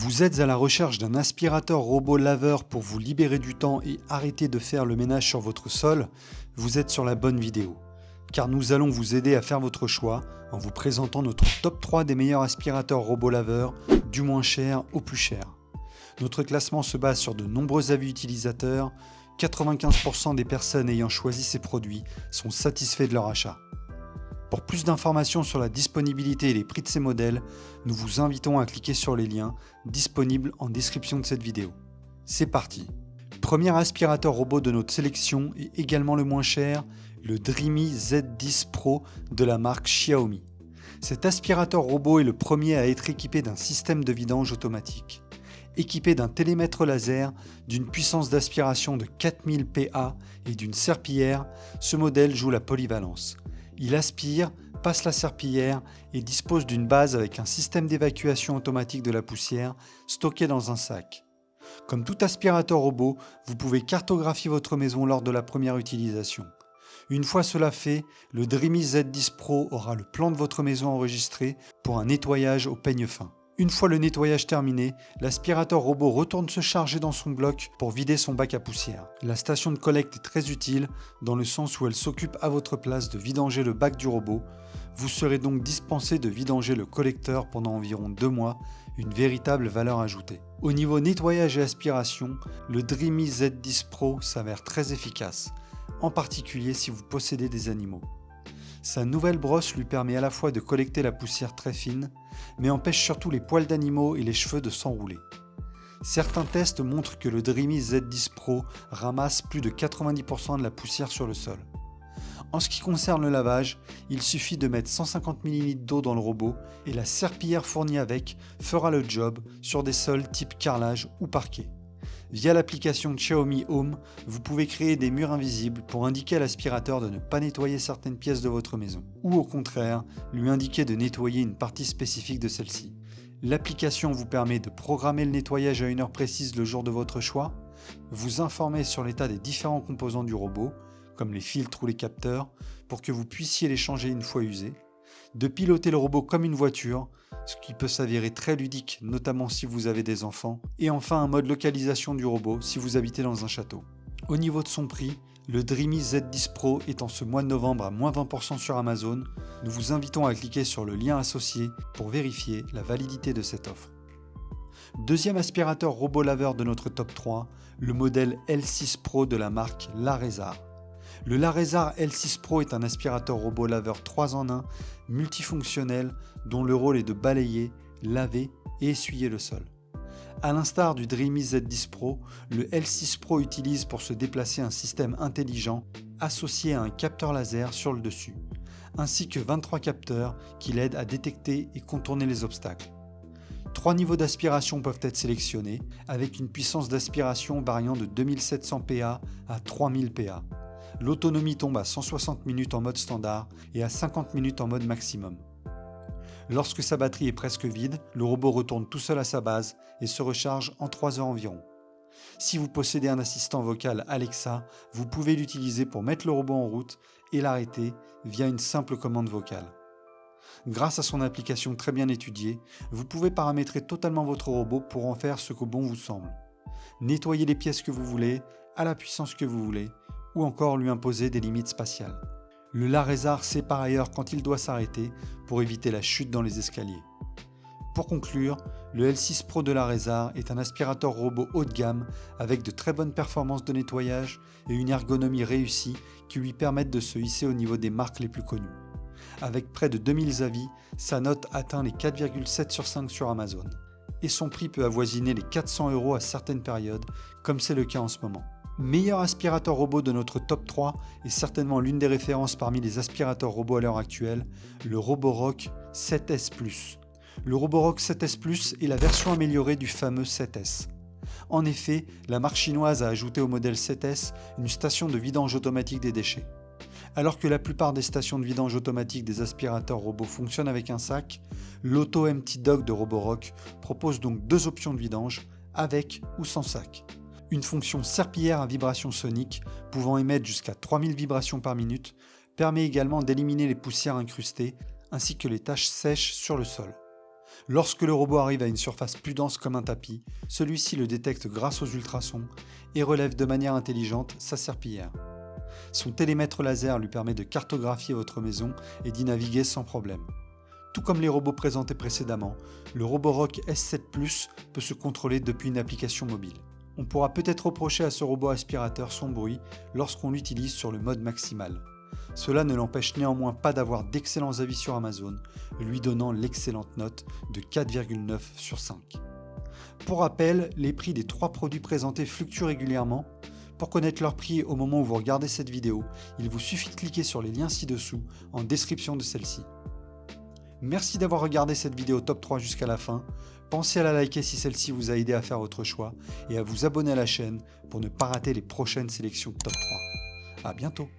Vous êtes à la recherche d'un aspirateur robot laveur pour vous libérer du temps et arrêter de faire le ménage sur votre sol? Vous êtes sur la bonne vidéo. Car nous allons vous aider à faire votre choix en vous présentant notre top 3 des meilleurs aspirateurs robots laveurs, du moins cher au plus cher. Notre classement se base sur de nombreux avis utilisateurs. 95% des personnes ayant choisi ces produits sont satisfaits de leur achat. Pour plus d'informations sur la disponibilité et les prix de ces modèles, nous vous invitons à cliquer sur les liens disponibles en description de cette vidéo. C'est parti! Premier aspirateur robot de notre sélection et également le moins cher, le Dreamy Z10 Pro de la marque Xiaomi. Cet aspirateur robot est le premier à être équipé d'un système de vidange automatique. Équipé d'un télémètre laser, d'une puissance d'aspiration de 4000 PA et d'une serpillière, ce modèle joue la polyvalence. Il aspire, passe la serpillière et dispose d'une base avec un système d'évacuation automatique de la poussière stocké dans un sac. Comme tout aspirateur robot, vous pouvez cartographier votre maison lors de la première utilisation. Une fois cela fait, le Dreamy Z10 Pro aura le plan de votre maison enregistré pour un nettoyage au peigne fin. Une fois le nettoyage terminé, l'aspirateur robot retourne se charger dans son bloc pour vider son bac à poussière. La station de collecte est très utile dans le sens où elle s'occupe à votre place de vidanger le bac du robot. Vous serez donc dispensé de vidanger le collecteur pendant environ 2 mois, une véritable valeur ajoutée. Au niveau nettoyage et aspiration, le Dreamy Z10 Pro s'avère très efficace, en particulier si vous possédez des animaux. Sa nouvelle brosse lui permet à la fois de collecter la poussière très fine, mais empêche surtout les poils d'animaux et les cheveux de s'enrouler. Certains tests montrent que le Dreamy Z10 Pro ramasse plus de 90% de la poussière sur le sol. En ce qui concerne le lavage, il suffit de mettre 150 ml d'eau dans le robot et la serpillière fournie avec fera le job sur des sols type carrelage ou parquet. Via l'application Xiaomi Home, vous pouvez créer des murs invisibles pour indiquer à l'aspirateur de ne pas nettoyer certaines pièces de votre maison, ou au contraire, lui indiquer de nettoyer une partie spécifique de celle-ci. L'application vous permet de programmer le nettoyage à une heure précise le jour de votre choix, vous informer sur l'état des différents composants du robot, comme les filtres ou les capteurs, pour que vous puissiez les changer une fois usés, de piloter le robot comme une voiture, ce qui peut s'avérer très ludique, notamment si vous avez des enfants, et enfin un mode localisation du robot si vous habitez dans un château. Au niveau de son prix, le Dreamy Z10 Pro est en ce mois de novembre à moins 20% sur Amazon. Nous vous invitons à cliquer sur le lien associé pour vérifier la validité de cette offre. Deuxième aspirateur robot laveur de notre top 3, le modèle L6 Pro de la marque Laresar. Le Laresar L6 Pro est un aspirateur robot laveur 3 en 1, multifonctionnel, dont le rôle est de balayer, laver et essuyer le sol. A l'instar du Dreamy Z10 Pro, le L6 Pro utilise pour se déplacer un système intelligent associé à un capteur laser sur le dessus, ainsi que 23 capteurs qui l'aident à détecter et contourner les obstacles. 3 niveaux d'aspiration peuvent être sélectionnés, avec une puissance d'aspiration variant de 2700 PA à 3000 PA. L'autonomie tombe à 160 minutes en mode standard et à 50 minutes en mode maximum. Lorsque sa batterie est presque vide, le robot retourne tout seul à sa base et se recharge en 3 heures environ. Si vous possédez un assistant vocal Alexa, vous pouvez l'utiliser pour mettre le robot en route et l'arrêter via une simple commande vocale. Grâce à son application très bien étudiée, vous pouvez paramétrer totalement votre robot pour en faire ce que bon vous semble. Nettoyer les pièces que vous voulez, à la puissance que vous voulez, ou encore lui imposer des limites spatiales. Le Laresar sait par ailleurs quand il doit s'arrêter pour éviter la chute dans les escaliers. Pour conclure, le L6 Pro de Laresar est un aspirateur robot haut de gamme avec de très bonnes performances de nettoyage et une ergonomie réussie qui lui permettent de se hisser au niveau des marques les plus connues. Avec près de 2000 avis, sa note atteint les 4,7 sur 5 sur Amazon. Et son prix peut avoisiner les 400 € à certaines périodes, comme c'est le cas en ce moment. Meilleur aspirateur robot de notre top 3 et certainement l'une des références parmi les aspirateurs robots à l'heure actuelle, le Roborock 7S Plus. Le Roborock 7S Plus est la version améliorée du fameux 7S. En effet, la marque chinoise a ajouté au modèle 7S une station de vidange automatique des déchets. Alors que la plupart des stations de vidange automatique des aspirateurs robots fonctionnent avec un sac, l'Auto Empty Dog de Roborock propose donc 2 options de vidange, avec ou sans sac. Une fonction serpillière à vibration sonique, pouvant émettre jusqu'à 3000 vibrations par minute, permet également d'éliminer les poussières incrustées ainsi que les taches sèches sur le sol. Lorsque le robot arrive à une surface plus dense comme un tapis, celui-ci le détecte grâce aux ultrasons et relève de manière intelligente sa serpillière. Son télémètre laser lui permet de cartographier votre maison et d'y naviguer sans problème. Tout comme les robots présentés précédemment, le Roborock S7 Plus peut se contrôler depuis une application mobile. On pourra peut-être reprocher à ce robot aspirateur son bruit lorsqu'on l'utilise sur le mode maximal. Cela ne l'empêche néanmoins pas d'avoir d'excellents avis sur Amazon, lui donnant l'excellente note de 4,9 sur 5. Pour rappel, les prix des 3 produits présentés fluctuent régulièrement. Pour connaître leur prix au moment où vous regardez cette vidéo, il vous suffit de cliquer sur les liens ci-dessous en description de celle-ci. Merci d'avoir regardé cette vidéo top 3 jusqu'à la fin. Pensez à la liker si celle-ci vous a aidé à faire votre choix et à vous abonner à la chaîne pour ne pas rater les prochaines sélections top 3. À bientôt.